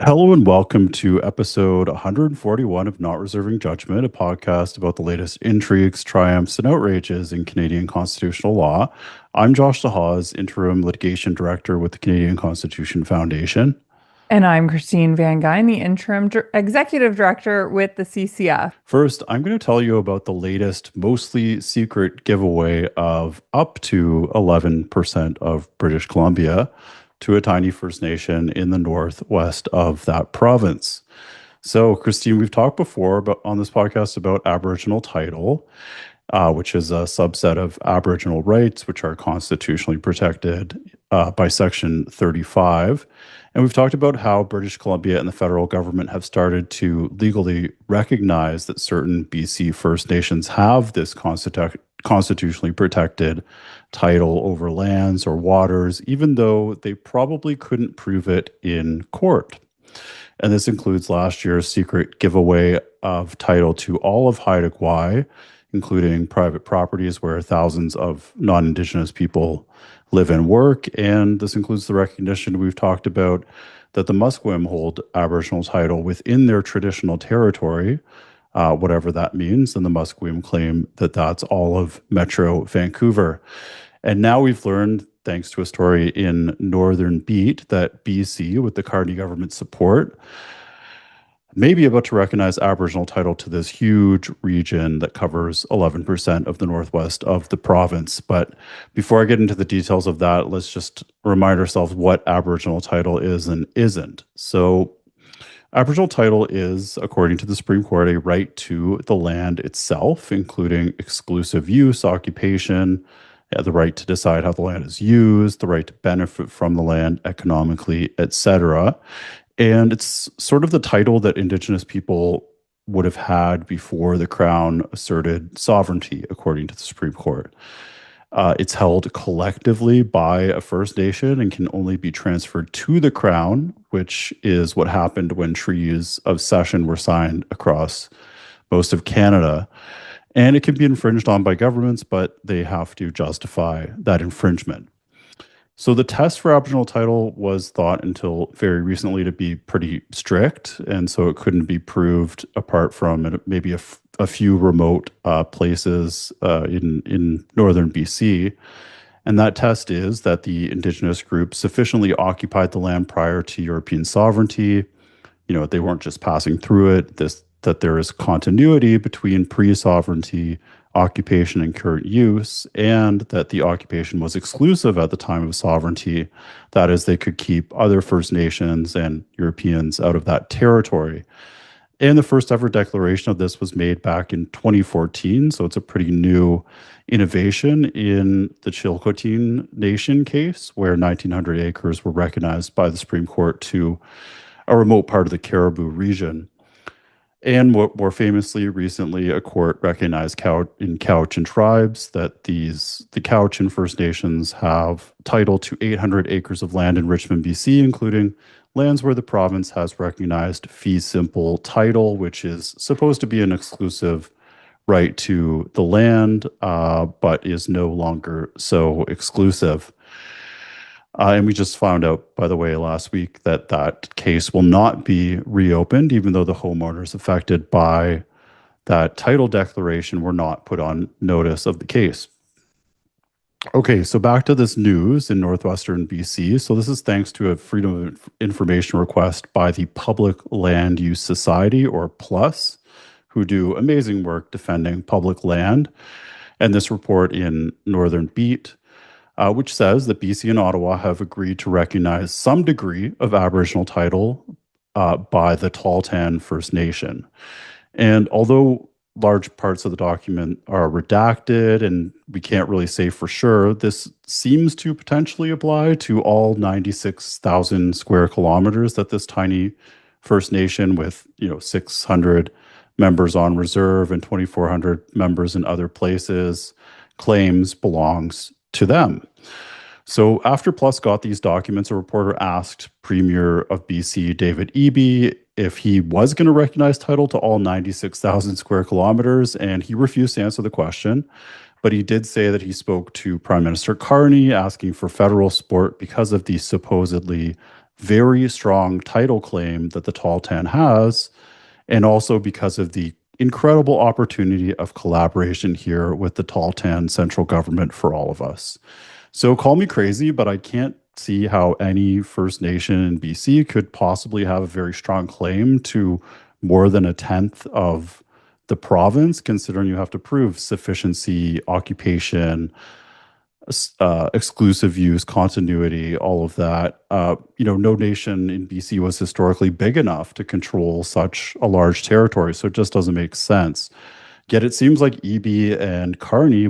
Hello and welcome to episode 141 of Not Reserving Judgment, a podcast about the latest intrigues, triumphs, and outrages in Canadian constitutional law. I'm Josh DeHaas, interim litigation director with the Canadian Constitution Foundation. And I'm Christine Van Geyn, the interim executive director with the CCF. First, I'm going to tell you about the latest, mostly secret giveaway of up to 11% of British Columbia to a tiny First Nation in the northwest of that province. So, Christine, we've talked before about, on this podcast about Aboriginal title, which is a subset of Aboriginal rights, which are constitutionally protected by Section 35. And we've talked about how British Columbia and the federal government have started to legally recognize that certain BC First Nations have this constitutionally protected title over lands or waters, even though they probably couldn't prove it in court. And this includes last year's secret giveaway of title to all of Haida Gwaii, including private properties where thousands of non-Indigenous people live and work. And this includes the recognition we've talked about that the Musqueam hold Aboriginal title within their traditional territory, whatever that means. And the Musqueam claim that that's all of Metro Vancouver. And now we've learned, thanks to a story in Northern Beat, that BC, with the Carney government's support, may be about to recognize Aboriginal title to this huge region that covers 11% of the northwest of the province. But before I get into the details of that, let's just remind ourselves what Aboriginal title is and isn't. So, Aboriginal title is, according to the Supreme Court, a right to the land itself, including exclusive use, occupation, the right to decide how the land is used, the right to benefit from the land economically, etc. And it's sort of the title that Indigenous people would have had before the Crown asserted sovereignty, according to the Supreme Court. It's held collectively by a First Nation and can only be transferred to the Crown, which is what happened when treaties of cession were signed across most of Canada. And it can be infringed on by governments, but they have to justify that infringement. So the test for Aboriginal title was thought until very recently to be pretty strict, and so it couldn't be proved apart from maybe a few remote places in northern BC. And that test is that the Indigenous group sufficiently occupied the land prior to European sovereignty. You know, they weren't just passing through it. That there is continuity between pre-sovereignty occupation and current use, and that the occupation was exclusive at the time of sovereignty. That is, they could keep other First Nations and Europeans out of that territory. And the first ever declaration of this was made back in 2014, so it's a pretty new innovation in the Chilcotin Nation case, where 1,900 acres were recognized by the Supreme Court to a remote part of the Caribou region. And more famously, recently, a court recognized in Cowichan tribes that the Cowichan First Nations have title to 800 acres of land in Richmond, BC, including lands where the province has recognized fee simple title, which is supposed to be an exclusive right to the land, but is no longer so exclusive. And we just found out, by the way, last week that that case will not be reopened, even though the homeowners affected by that title declaration were not put on notice of the case. Okay, so back to this news in northwestern BC. So this is thanks to a Freedom of Information request by the Public Land Use Society, or PLUS, who do amazing work defending public land. And this report in Northern Beat, which says that BC and Ottawa have agreed to recognize some degree of Aboriginal title by the Tahltan First Nation. And although large parts of the document are redacted and we can't really say for sure, this seems to potentially apply to all 96,000 square kilometers that this tiny First Nation with 600 members on reserve and 2,400 members in other places claims belongs to them. So after Plus got these documents, a reporter asked Premier of BC David Eby if he was going to recognize title to all 96,000 square kilometers, and he refused to answer the question. But he did say that he spoke to Prime Minister Carney asking for federal support because of the supposedly very strong title claim that the tall tan has, and also because of the incredible opportunity of collaboration here with the tall tan central government for all of us. So call me crazy, but I can't see how any First Nation in BC could possibly have a very strong claim to more than a tenth of the province, considering you have to prove sufficiency, occupation, exclusive use, continuity, all of that. No nation in BC was historically big enough to control such a large territory, so it just doesn't make sense. Yet it seems like EB and Carney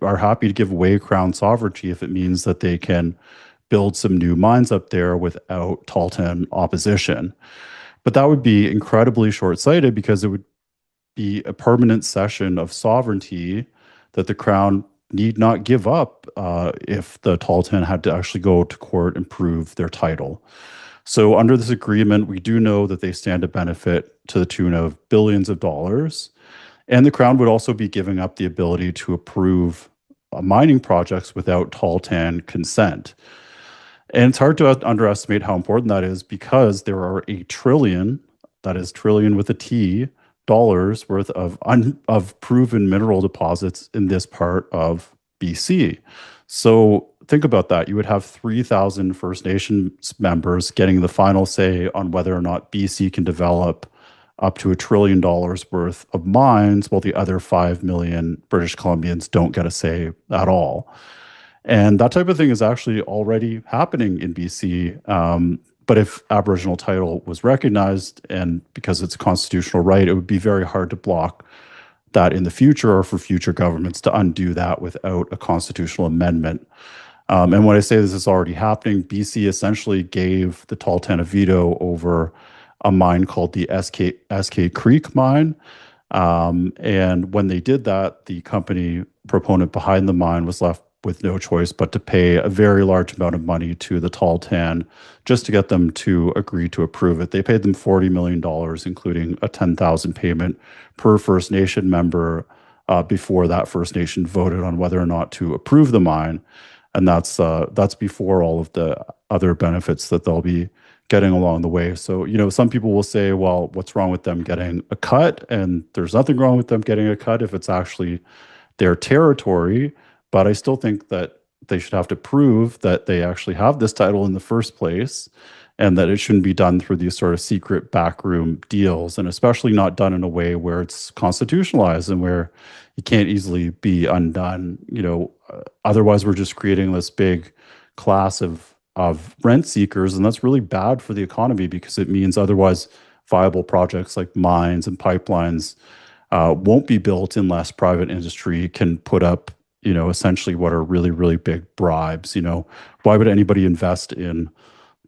are happy to give away crown sovereignty if it means that they can build some new mines up there without Talton opposition. But that would be incredibly short-sighted because it would be a permanent cession of sovereignty that the crown need not give up if the Talton had to actually go to court and prove their title. So under this agreement, we do know that they stand to benefit to the tune of billions of dollars. And the Crown would also be giving up the ability to approve mining projects without tall tan consent. And it's hard to underestimate how important that is because there are a trillion, that is trillion with a T, dollars worth of proven mineral deposits in this part of BC. So think about that. You would have 3,000 First Nations members getting the final say on whether or not BC can develop up to $1 trillion worth of mines, while the other 5 million British Columbians don't get a say at all. And that type of thing is actually already happening in BC. But if Aboriginal title was recognized, and because it's a constitutional right, it would be very hard to block that in the future or for future governments to undo that without a constitutional amendment. And when I say this is already happening, BC essentially gave the Tahltan a veto over a mine called the SK Creek mine. And when they did that, the company proponent behind the mine was left with no choice but to pay a very large amount of money to the Tahltan just to get them to agree to approve it. They paid them $40 million, including a 10,000 payment per First Nation member before that First Nation voted on whether or not to approve the mine. And that's before all of the other benefits that they'll be getting along the way. So, some people will say, well, what's wrong with them getting a cut? And there's nothing wrong with them getting a cut if it's actually their territory. But I still think that they should have to prove that they actually have this title in the first place and that it shouldn't be done through these sort of secret backroom deals, and especially not done in a way where it's constitutionalized and where it can't easily be undone. Otherwise we're just creating this big class of rent seekers, and that's really bad for the economy because it means otherwise viable projects like mines and pipelines won't be built unless private industry can put up, essentially what are really, really big bribes. Why would anybody invest in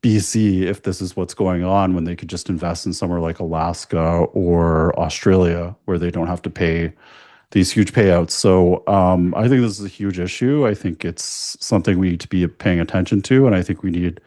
BC if this is what's going on when they could just invest in somewhere like Alaska or Australia where they don't have to pay these huge payouts? So I think this is a huge issue. I think it's something we need to be paying attention to, and I think we need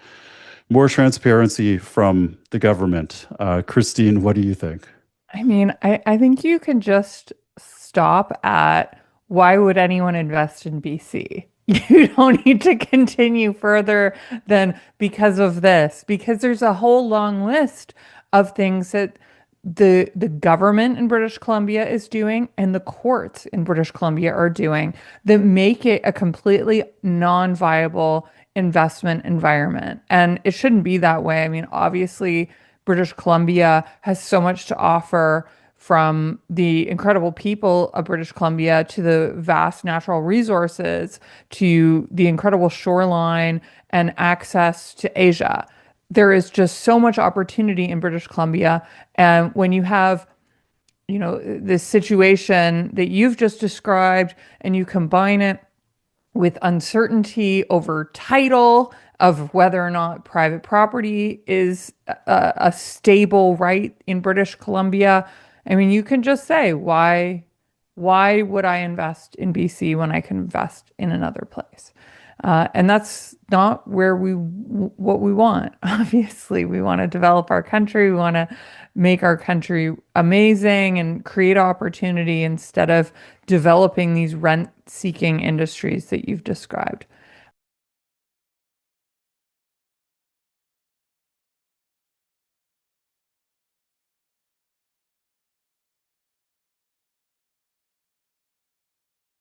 more transparency from the government. Christine, what do you think? I mean, I think you can just stop at why would anyone invest in BC? You don't need to continue further than because of this, because there's a whole long list of things that the government in British Columbia is doing and the courts in British Columbia are doing that make it a completely non-viable investment environment. And it shouldn't be that way. I mean, obviously, British Columbia has so much to offer, from the incredible people of British Columbia to the vast natural resources to the incredible shoreline and access to Asia. There is just so much opportunity in British Columbia. And when you have, this situation that you've just described and you combine it with uncertainty over title of whether or not private property is a stable right in British Columbia, I mean, you can just say, why would I invest in BC when I can invest in another place? And that's not what we want. Obviously, we want to develop our country. We want to make our country amazing and create opportunity instead of developing these rent-seeking industries that you've described.